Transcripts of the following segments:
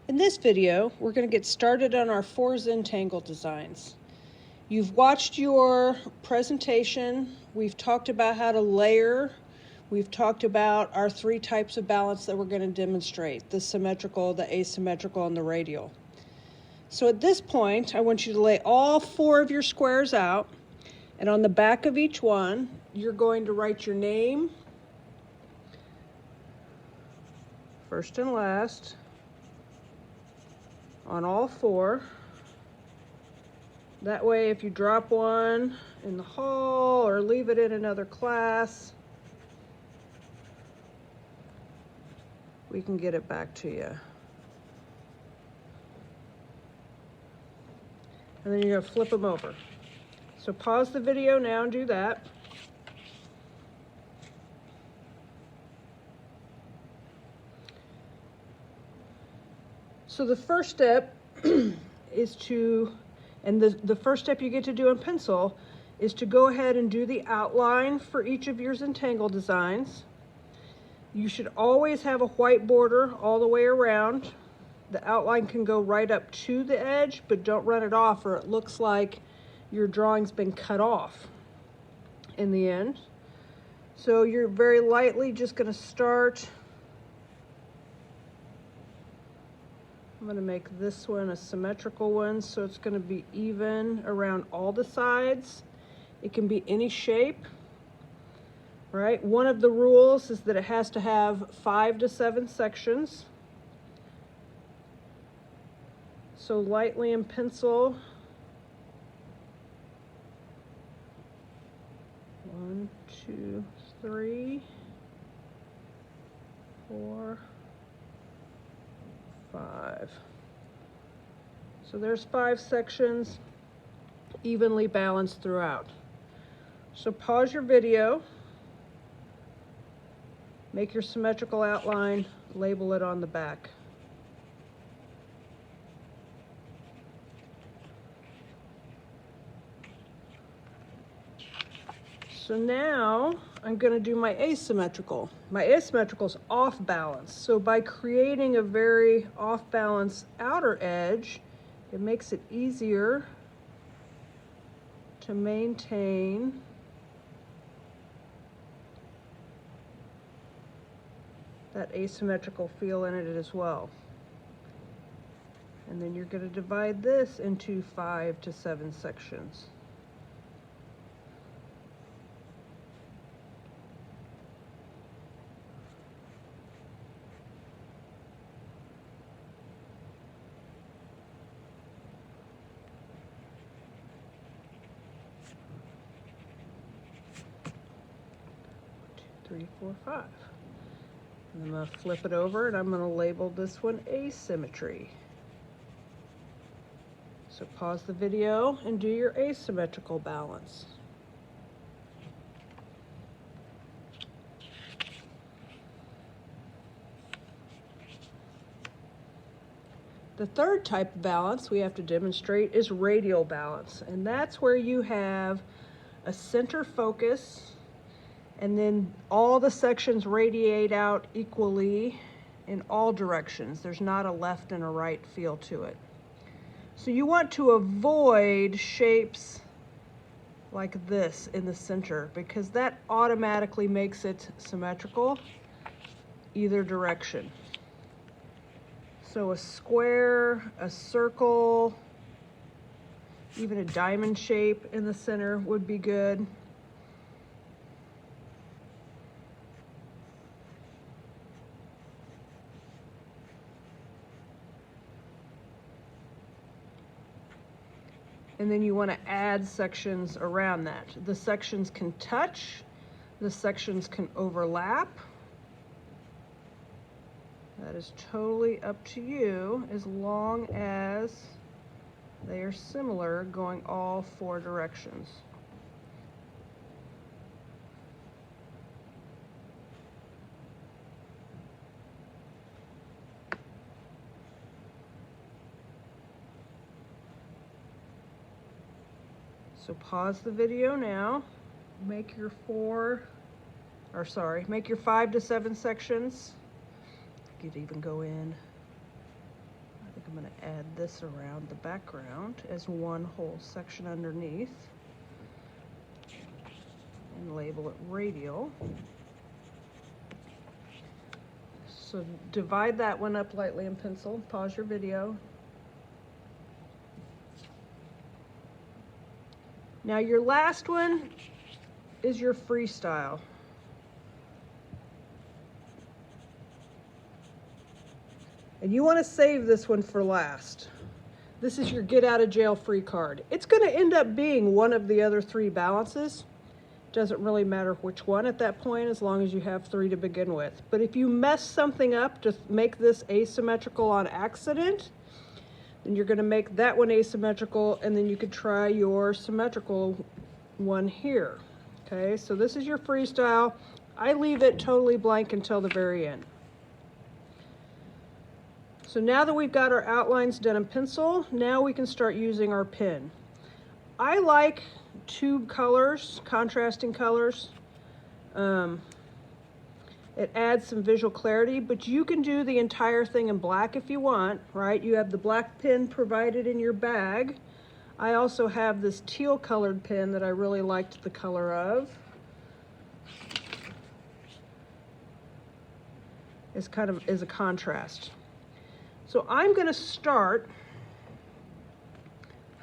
In this video, we're going to get started on our 4-Zen tangle designs. You've watched your presentation. We've talked about how to layer. We've talked about our 3 types of balance that we're going to demonstrate: the symmetrical, the asymmetrical, and the radial. So at this point, I want you to lay all 4 of your squares out, and on the back of each one, you're going to write your name, first and last, on all 4. That way, if you drop one in the hall or leave it in another class, we can get it back to you. And then you're going to flip them over. So pause the video now and do that. So the first step is to, and the first step you get to do in pencil is to go ahead and do the outline for each of your Zentangle designs. You should always have a white border all the way around. The outline can go right up to the edge, but don't run it off or it looks like your drawing's been cut off in the end. So you're very lightly just going to start. I'm going to make this one a symmetrical one, so it's going to be even around all the sides. It can be any shape, right? One of the rules is that it has to have 5 to 7 sections. So lightly in pencil. 1, 2, 3, 4, 5. So there's 5 sections, evenly balanced throughout. So pause your video, make your symmetrical outline, label it on the back. So now I'm going to do my asymmetrical. My asymmetrical is off balance. So by creating a very off balance outer edge, it makes it easier to maintain that asymmetrical feel in it as well. And then you're going to divide this into 5 to 7 sections. Three, 4, 5. And I'm going to flip it over and I'm going to label this one asymmetry. So pause the video and do your asymmetrical balance. The third type of balance we have to demonstrate is radial balance, and that's where you have a center focus and then all the sections radiate out equally in all directions. There's not a left and a right feel to it. So you want to avoid shapes like this in the center because that automatically makes it symmetrical either direction. So a square, a circle, even a diamond shape in the center would be good. And then you want to add sections around that. The sections can touch, the sections can overlap. That is totally up to you as long as they are similar going all 4 directions. So pause the video now, make your 5 to 7 sections. You could even go in think I'm going to add this around the background as one whole section underneath and label it radial. So divide that one up lightly in pencil. Pause your video. Now your last one is your freestyle. And you want to save this one for last. This is your get out of jail free card. It's going to end up being one of the other three balances. Doesn't really matter which one at that point, as long as you have three to begin with. But if you mess something up to make this asymmetrical on accident, then you're going to make that one asymmetrical, and then you could try your symmetrical one here. Okay, so this is your freestyle. I leave it totally blank until the very end. So now that we've got our outlines done in pencil, now we can start using our pen. I like tube colors, contrasting colors. It adds some visual clarity, but you can do the entire thing in black if you want, right? You have the black pen provided in your bag. I also have this teal colored pen that I really liked the color of. It's kind of is a contrast. So I'm going to start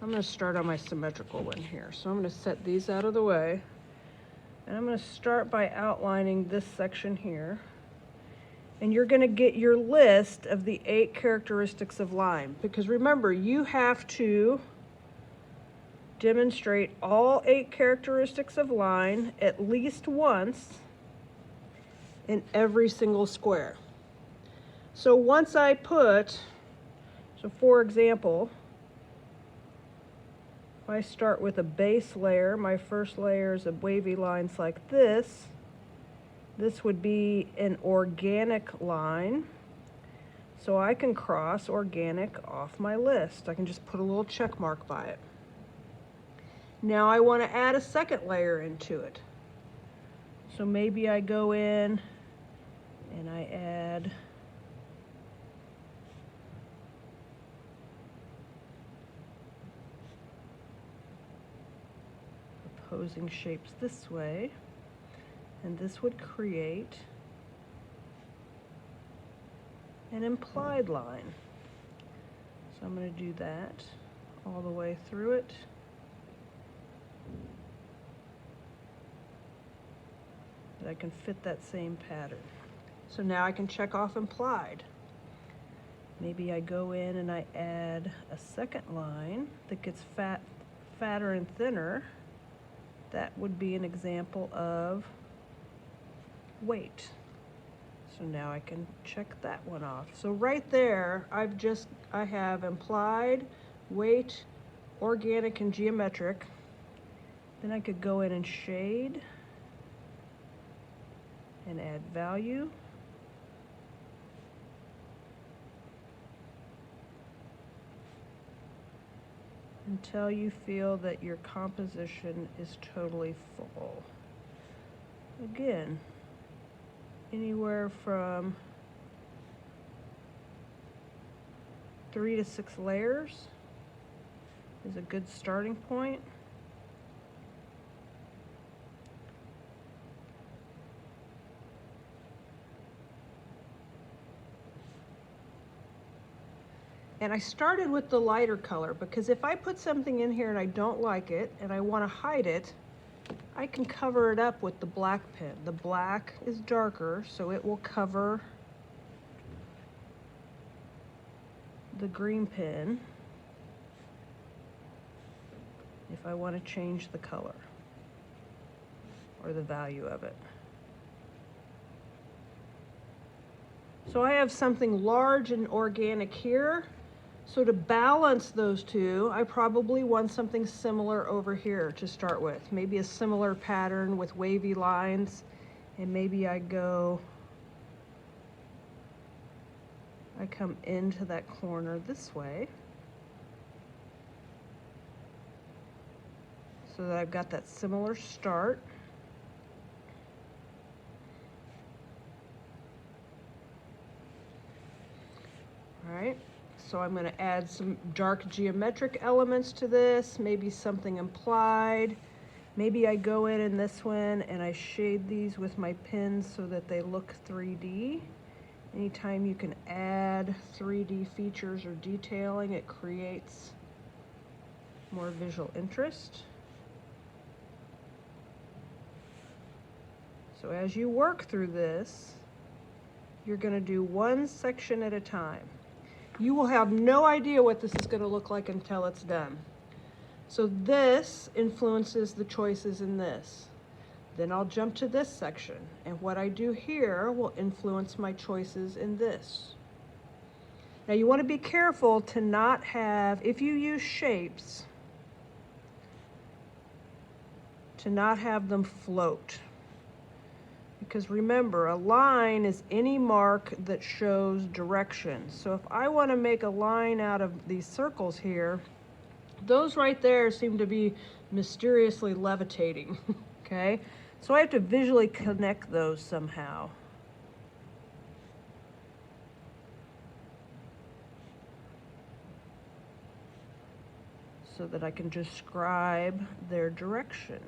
on my symmetrical one here. So I'm going to set these out of the way. And I'm going to start by outlining this section here. And you're going to get your list of the 8 characteristics of line. Because remember, you have to demonstrate all 8 characteristics of line at least once in every single square. So once I put, so for example, if I start with a base layer, my first layer is a wavy lines like this. This would be an organic line. So I can cross organic off my list. I can just put a little check mark by it. Now I want to add a second layer into it. So maybe I go in and I add opposing shapes this way, and this would create an implied line. So I'm going to do that all the way through it. But I can fit that same pattern. So now I can check off implied. Maybe I go in and I add a second line that gets fatter and thinner. That would be an example of weight. So now I can check that one off. So right there, I have implied, weight, organic, and geometric. Then I could go in and shade and add value. Until you feel that your composition is totally full. Again, anywhere from 3 to 6 layers is a good starting point. And I started with the lighter color because if I put something in here and I don't like it and I want to hide it, I can cover it up with the black pen. The black is darker, so it will cover the green pen if I want to change the color or the value of it. So I have something large and organic here. So to balance those two, I probably want something similar over here to start with. Maybe a similar pattern with wavy lines, and maybe I come into that corner this way so that I've got that similar start. All right. So I'm going to add some dark geometric elements to this, maybe something implied. Maybe I go in this one and I shade these with my pins so that they look 3D. Anytime you can add 3D features or detailing, it creates more visual interest. So as you work through this, you're going to do one section at a time. You will have no idea what this is going to look like until it's done. So this influences the choices in this. Then I'll jump to this section, and what I do here will influence my choices in this. Now you want to be careful to not have, if you use shapes, to not have them float. Because remember, a line is any mark that shows direction. So if I want to make a line out of these circles here, those right there seem to be mysteriously levitating, okay? So I have to visually connect those somehow. So that I can describe their direction.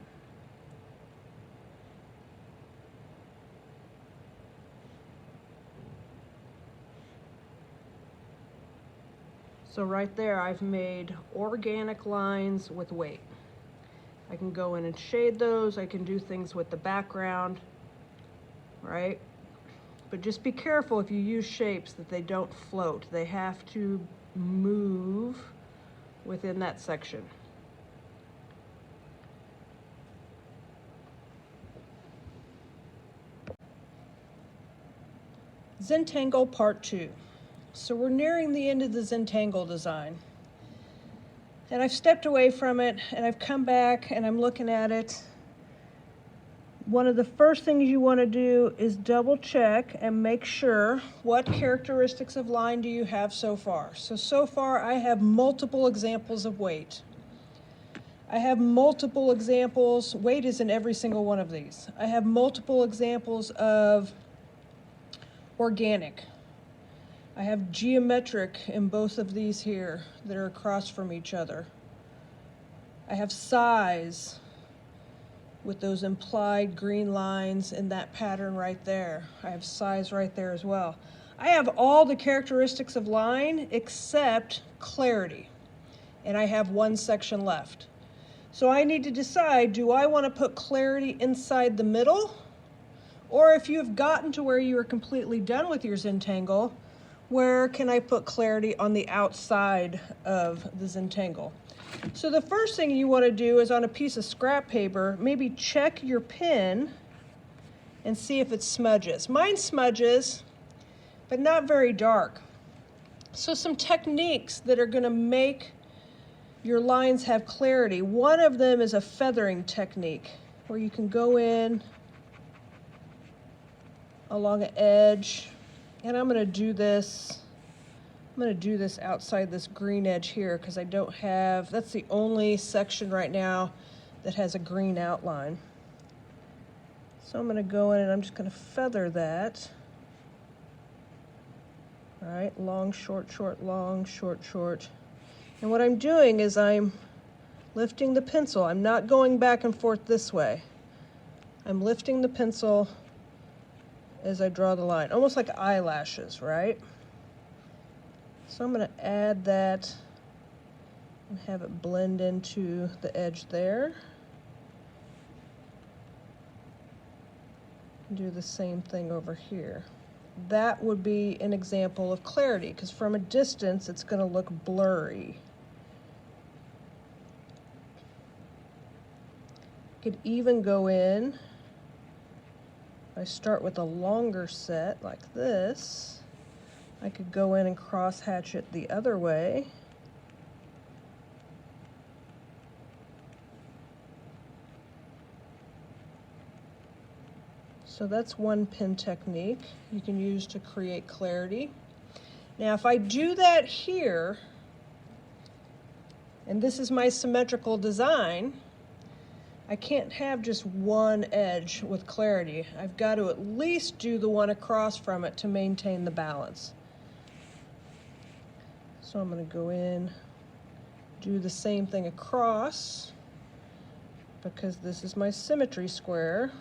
So right there, I've made organic lines with weight. I can go in and shade those. I can do things with the background, right? But just be careful if you use shapes that they don't float. They have to move within that section. Zentangle Part 2. So we're nearing the end of the Zentangle design. And I've stepped away from it and I've come back and I'm looking at it. One of the first things you want to do is double check and make sure what characteristics of line do you have so far. So far I have multiple examples of weight. I have multiple examples, weight is in every single one of these. I have multiple examples of organic. I have geometric in both of these here that are across from each other. I have size with those implied green lines in that pattern right there. I have size right there as well. I have all the characteristics of line except clarity, and I have one section left. So I need to decide, do I want to put clarity inside the middle? Or if you've gotten to where you are completely done with your Zentangle, where can I put clarity on the outside of the Zentangle? So the first thing you want to do is on a piece of scrap paper, maybe check your pen and see if it smudges. Mine smudges, but not very dark. So some techniques that are going to make your lines have clarity. One of them is a feathering technique, where you can go in along an edge. And I'm going to do this outside this green edge here because I don't have, that's the only section right now that has a green outline. So I'm going to go in and I'm just going to feather that. All right, long, short, short, long, short, short. And what I'm doing is I'm lifting the pencil. I'm not going back and forth this way. I'm lifting the pencil as I draw the line, almost like eyelashes, right? So I'm going to add that and have it blend into the edge there. Do the same thing over here. That would be an example of clarity, because from a distance it's going to look blurry. Could even go in, I start with a longer set like this. I could go in and cross hatch it the other way. So that's one pen technique you can use to create clarity. Now if I do that here, and this is my symmetrical design, I can't have just one edge with clarity. I've got to at least do the one across from it to maintain the balance. So I'm going to go in, do the same thing across, because this is my symmetry square.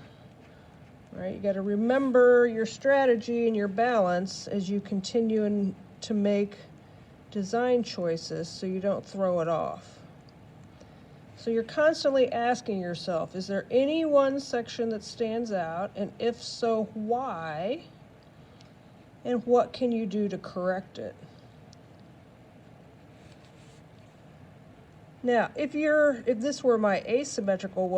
Right? You got to remember your strategy and your balance as you continue to make design choices so you don't throw it off. So you're constantly asking yourself, is there any one section that stands out? And if so, why? And what can you do to correct it? Now, if this were my asymmetrical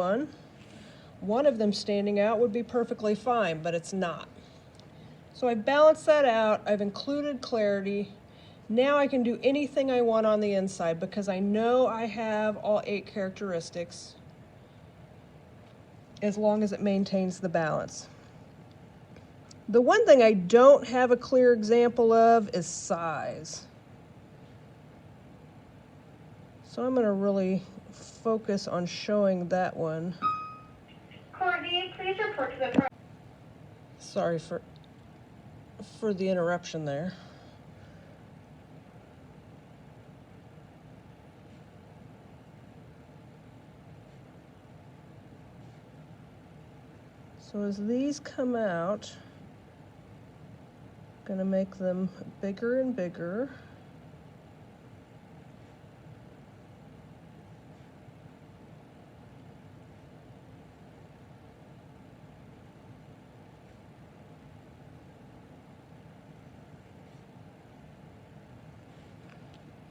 one of them standing out would be perfectly fine, but it's not. So I've balanced that out, I've included clarity. Now I can do anything I want on the inside because I know I have all 8 characteristics as long as it maintains the balance. The one thing I don't have a clear example of is size. So I'm going to really focus on showing that one. Courtney, please report to the front. Sorry for the interruption there. So as these come out, I'm going to make them bigger and bigger.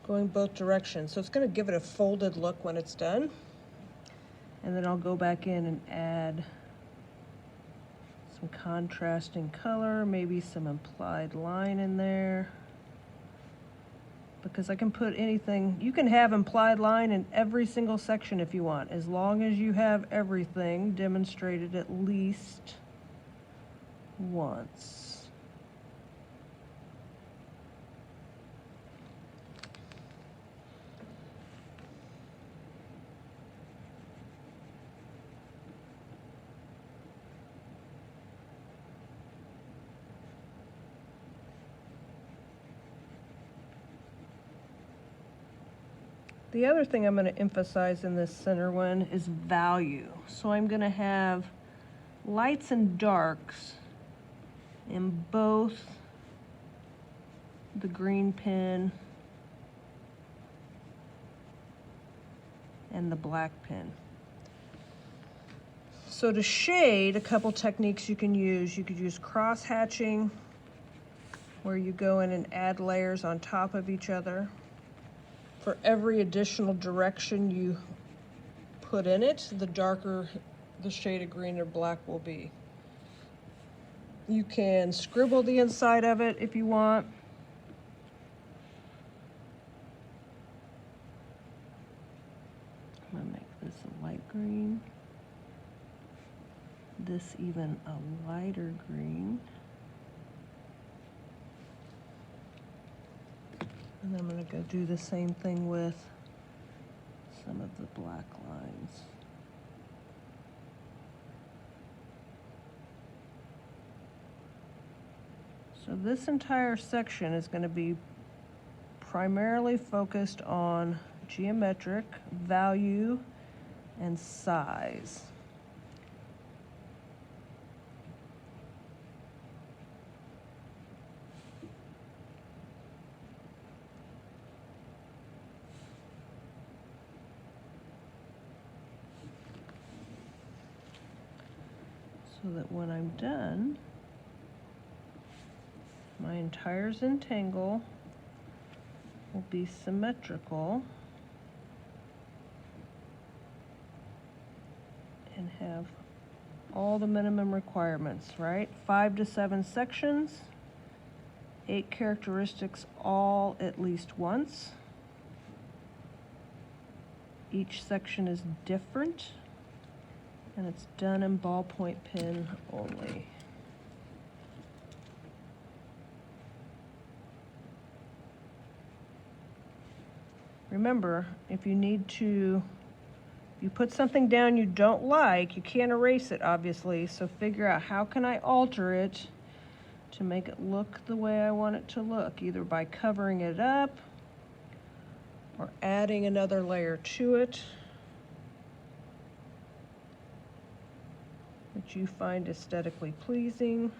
Going both directions. So it's going to give it a folded look when it's done. And then I'll go back in and add some contrasting color, maybe some implied line in there. Because I can put anything, you can have implied line in every single section if you want, as long as you have everything demonstrated at least once. The other thing I'm going to emphasize in this center one is value. So I'm going to have lights and darks in both the green pin and the black pin. So to shade, a couple techniques you can use. You could use cross hatching, where you go in and add layers on top of each other. For every additional direction you put in it, the darker the shade of green or black will be. You can scribble the inside of it if you want. I'm gonna make this a light green. This even a lighter green. And I'm going to go do the same thing with some of the black lines. So this entire section is going to be primarily focused on geometric, value, and size. So that when I'm done, my entire Zentangle will be symmetrical and have all the minimum requirements, right? 5 to 7 sections, 8 characteristics, all at least once. Each section is different, and it's done in ballpoint pen only. Remember, if you put something down you don't like, you can't erase it, obviously, so figure out how can I alter it to make it look the way I want it to look, either by covering it up or adding another layer to it that you find aesthetically pleasing.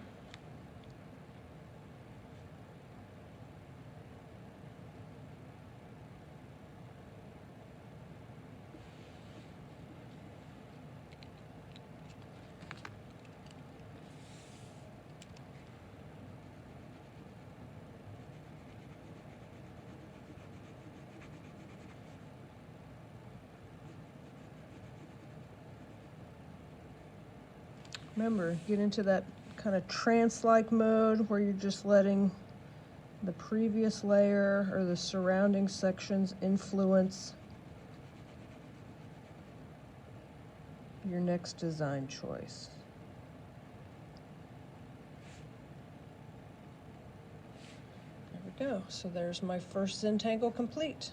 Remember, get into that kind of trance-like mode where you're just letting the previous layer or the surrounding sections influence your next design choice. There we go. So there's my first Zentangle complete.